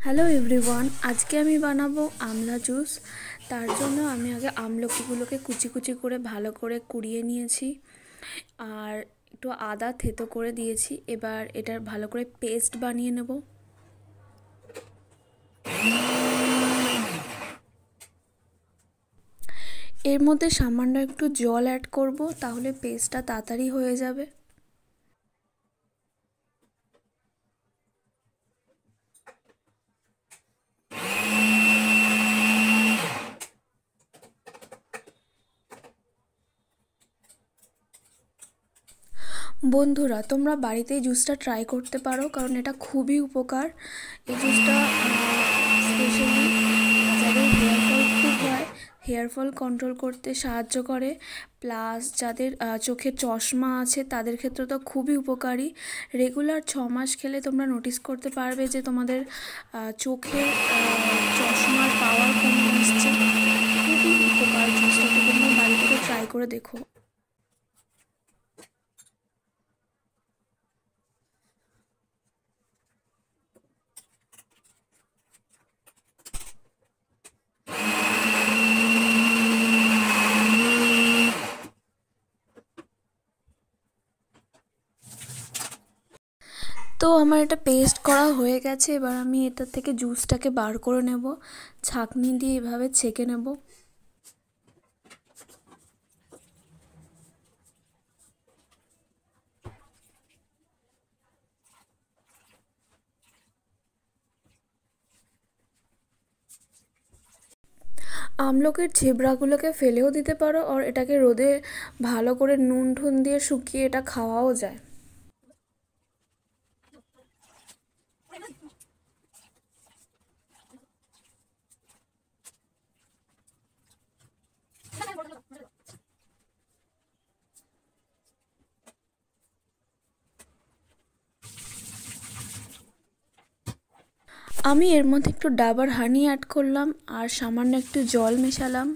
Hello everyone, আজকে আমি বানাবো আমলা জুস। তার জন্য আমি আগে আমলকিগুলোকে কুচি কুচি করে ভালো করে কুড়িয়ে নিয়েছি আর একটু আদা থেতো করে দিয়েছি। এবার এটার ভালো করে পেস্ট বানিয়ে নেব। এর মধ্যে সামান্য একটু জল অ্যাড করব, তাহলে পেস্টটা তাড়াতাড়ি হয়ে যাবে। বন্ধুরা, তোমরা বাড়িতেই জুসটা ট্রাই করতে পারো, কারণ এটা খুবই উপকার। এই জুসটা স্পেশালি যাদের হেয়ারফল খুব হয়, হেয়ারফল কন্ট্রোল করতে সাহায্য করে। প্লাস যাদের চোখে চশমা আছে তাদের ক্ষেত্রে তো খুবই উপকারী। রেগুলার 6 মাস খেলে তোমরা নোটিস করতে পারবে যে তোমাদের চোখের চশমার পাওয়ার কমে আসছে। খুবই উপকার জুসটা, তো তোমরা বাড়িতে ট্রাই করে দেখো। তো আমার এটা পেস্ট করা হয়ে গেছে। এবার আমি এটার থেকে জুসটাকে বার করে নেব, ছাঁকনি দিয়ে এভাবে ছেঁকে নেব। আমলকির ছিবড়াগুলোকে ফেলেও দিতে পারো, আর এটাকে রোদে ভালো করে নুন ঠুন দিয়ে শুকিয়ে এটা খাওয়াও যায়। আমি এর মধ্যে একটু ডাবার হানি অ্যাড করলাম আর সামান্য একটু জল মেশালাম।